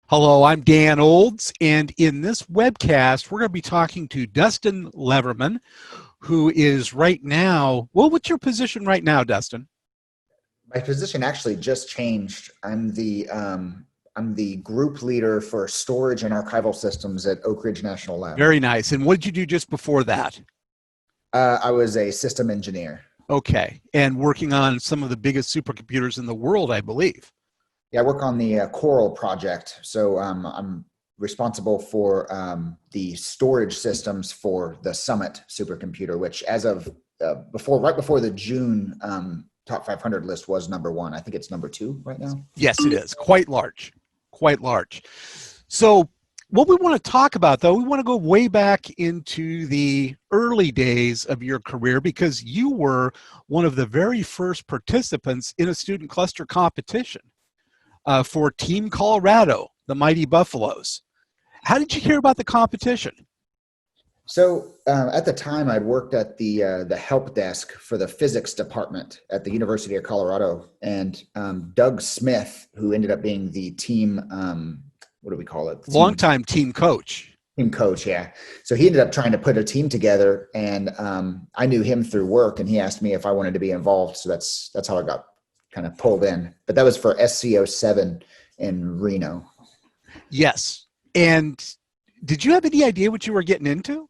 Hello, I'm Dan Olds, and in this webcast, we're going to be talking to Dustin Leverman, who is right now, well, what's your position right now, Dustin? My position actually just changed. I'm the group leader for storage and archival systems at Oak Ridge National Lab. Very nice. And what did you do just before that? I was a system engineer. Okay, and working on some of the biggest supercomputers in the world, I believe. Yeah, I work on the Coral project. So I'm responsible for the storage systems for the Summit supercomputer, which as of right before the June top 500 list was number one. I think it's number two right now. Yes, it is. Quite large. Quite large. So what we want to talk about, though, we want to go way back into the early days of your career because you were one of the very first participants in a student cluster competition for Team Colorado, the Mighty Buffaloes. How did you hear about the competition? So at the time, I'd worked at the help desk for the physics department at the University of Colorado, and Doug Smith, who ended up being the team, what do we call it? Longtime team coach. Team coach, yeah. So he ended up trying to put a team together, and I knew him through work, and he asked me if I wanted to be involved. So that's how I got kind of pulled in. But that was for SCO7 in Reno. Yes. And did you have any idea what you were getting into?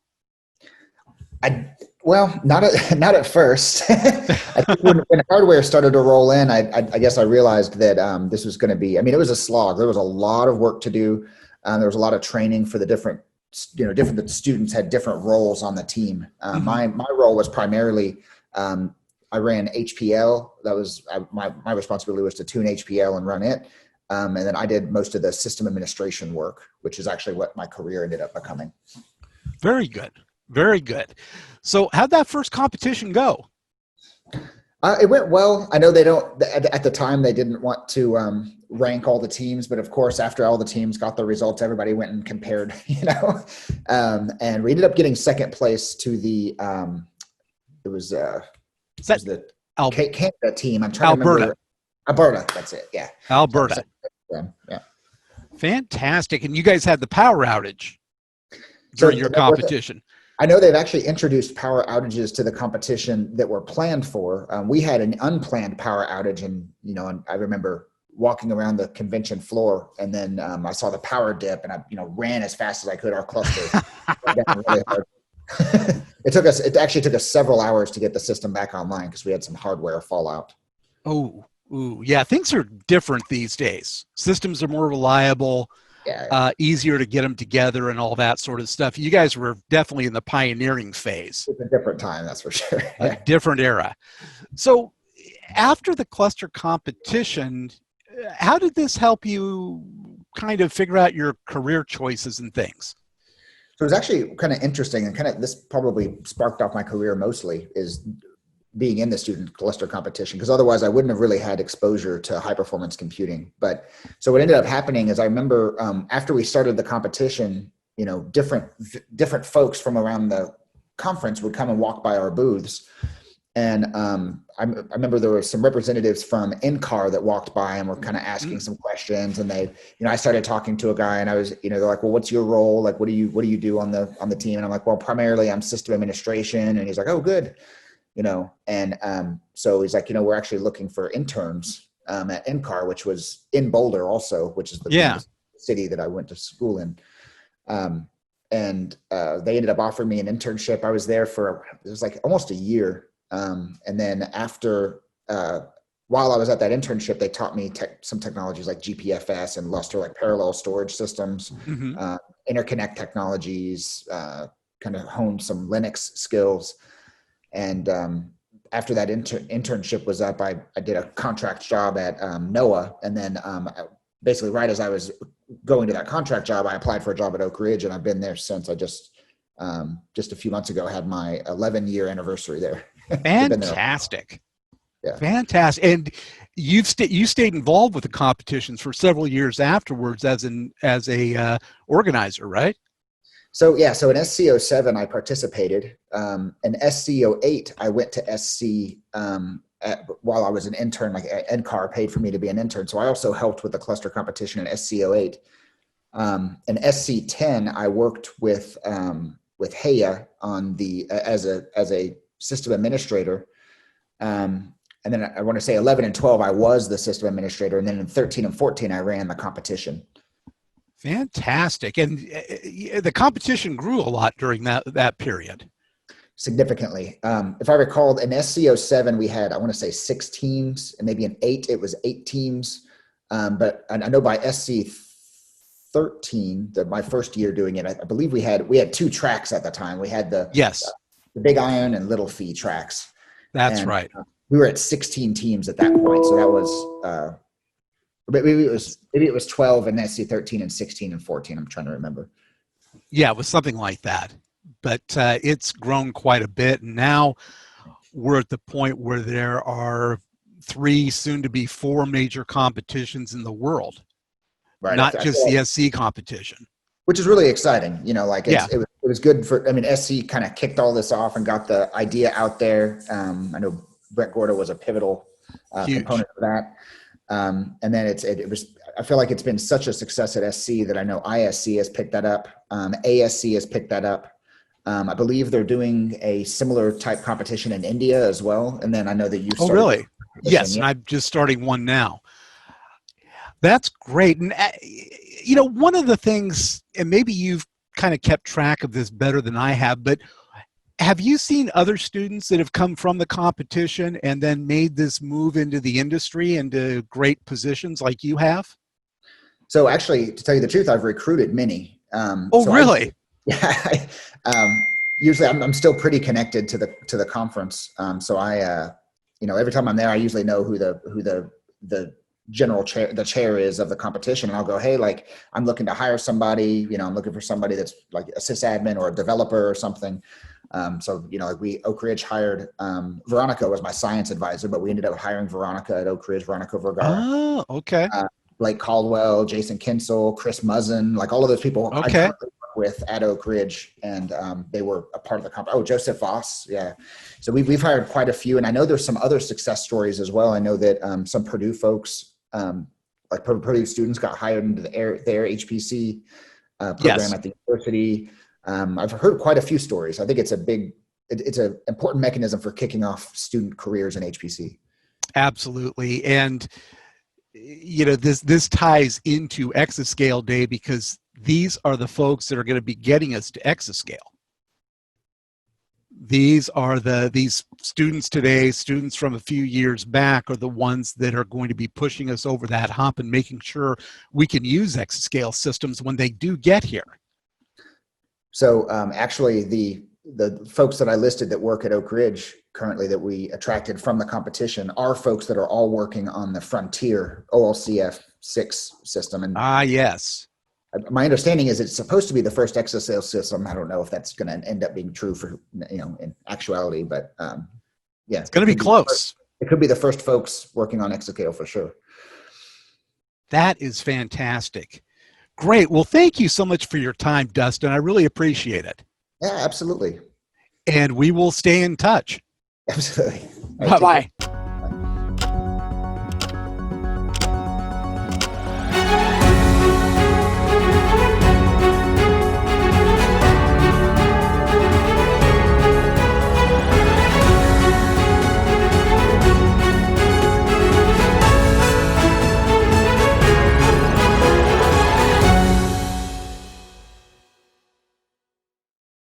Well, not at first. I think when hardware started to roll in, I guess I realized that this was going to be. I mean, it was a slog. There was a lot of work to do. There was a lot of training for the different students had different roles on the team. My role was primarily I ran HPL. That was my responsibility was to tune HPL and run it, and then I did most of the system administration work, which is actually what my career ended up becoming. Very good. Very good. So how'd that first competition go? It went well. I know they don't, at the time, they didn't want to rank all the teams, but of course, after all the teams got the results, everybody went and compared, and we ended up getting second place to the, it was the Canada team. I'm trying to remember. Alberta, that's it, yeah. Alberta. Yeah. Fantastic. And you guys had the power outage during your competition. I know they've actually introduced power outages to the competition that were planned for. We had an unplanned power outage, and I remember walking around the convention floor, and then I saw the power dip, and I ran as fast as I could. Our cluster went down really hard. It actually took us several hours to get the system back online because we had some hardware fallout. Oh, yeah, things are different these days. Systems are more reliable. Yeah. Easier to get them together and all that sort of stuff. You guys were definitely in the pioneering phase. It's a different time, that's for sure. A different era. So after the cluster competition, how did this help you kind of figure out your career choices and things? So it was actually kind of interesting, and this probably sparked off my career mostly, is being in the student cluster competition, because otherwise I wouldn't have really had exposure to high performance computing. But so what ended up happening is I remember after we started the competition, different folks from around the conference would come and walk by our booths. And I remember there were some representatives from NCAR that walked by and were kind of asking some questions. And they, I started talking to a guy, and I was, they're like, well, what's your role? Like, what do you do on the team? And I'm like, well, primarily I'm system administration. And he's like, oh, good. So he's like, we're actually looking for interns at NCAR, which was in Boulder also, which is the city that I went to school in. And they ended up offering me an internship. I was there it was like almost a year. And then after, while I was at that internship, they taught me some technologies like GPFS and Lustre, like parallel storage systems, interconnect technologies, kind of honed some Linux skills. And after that internship was up, I did a contract job at NOAA. And then basically right as I was going to that contract job, I applied for a job at Oak Ridge, and I've been there since. I just a few months ago had my 11-year anniversary there. Fantastic. Yeah. Fantastic. And you stayed involved with the competitions for several years afterwards as a organizer, right? So in SCO7, I participated. In SCO8, I went to SC while I was an intern. Like NCAR paid for me to be an intern, so I also helped with the cluster competition in SCO8. In SC10, I worked with Heya on the as a system administrator. And then I want to say 11 and 12, I was the system administrator. And then in 13 and 14, I ran the competition. Fantastic. And the competition grew a lot during that period. Significantly. If I recall, in SC07, we had, I want to say 6 teams, and maybe in 8, it was 8 teams. But I know by SC13, my first year doing it, I believe we had 2 tracks at the time. We had the Big Iron and Little Fee tracks. That's right. We were at 16 teams at that point. So that was, maybe it was 12 in SC13 and 16 and 14. I'm trying to remember. Yeah, it was something like that. But it's grown quite a bit. And now we're at the point where there are 3, soon to be 4 major competitions in the world. Right. Not just the SC competition. Which is really exciting. You know, like it was good for, I mean, SC kind of kicked all this off and got the idea out there. I know Brett Gorda was a pivotal component of that. And then it was, I feel like it's been such a success at SC that I know ISC has picked that up. ASC has picked that up. I believe they're doing a similar type competition in India as well. And then I know that you started. Oh, really? Yes. And I'm just starting one now. That's great. And, you know, one of the things, and maybe you've kind of kept track of this better than I have, but have you seen other students that have come from the competition and then made this move into the industry, into great positions like you have? So actually, to tell you the truth, I've recruited many. Really? Usually I'm still pretty connected to the conference. So I, you know, every time I'm there, I usually know who the general chair, the chair is of the competition. And I'll go, hey, like, I'm looking to hire somebody, you know, I'm looking for somebody that's like a sysadmin or a developer or something. So, you know, like Oak Ridge hired, Veronica was my science advisor, but we ended up hiring Veronica at Oak Ridge, Veronica Vergara. Oh, okay. Blake Caldwell, Jason Kinsel, Chris Muzzin, like all of those people I currently work with at Oak Ridge, and they were a part of the company. Oh, Joseph Voss, yeah. So we've hired quite a few, and I know there's some other success stories as well. I know that some Purdue folks, like Purdue students, got hired into their HPC program at the university. I've heard quite a few stories. I think it's an important mechanism for kicking off student careers in HPC. Absolutely. And, you know, this ties into Exascale Day, because these are the folks that are going to be getting us to Exascale. These are these students today, students from a few years back, are the ones that are going to be pushing us over that hump and making sure we can use Exascale systems when they do get here. So actually, the folks that I listed that work at Oak Ridge currently that we attracted from the competition are folks that are all working on the Frontier OLCF 6 system. And yes. My understanding is it's supposed to be the first Exascale system. I don't know if that's going to end up being true for, you know, in actuality, but yeah. It's going to be close. It could be the first folks working on Exascale for sure. That is fantastic. Great. Well, thank you so much for your time, Dustin. I really appreciate it. Yeah, absolutely. And we will stay in touch. Absolutely. Bye-bye.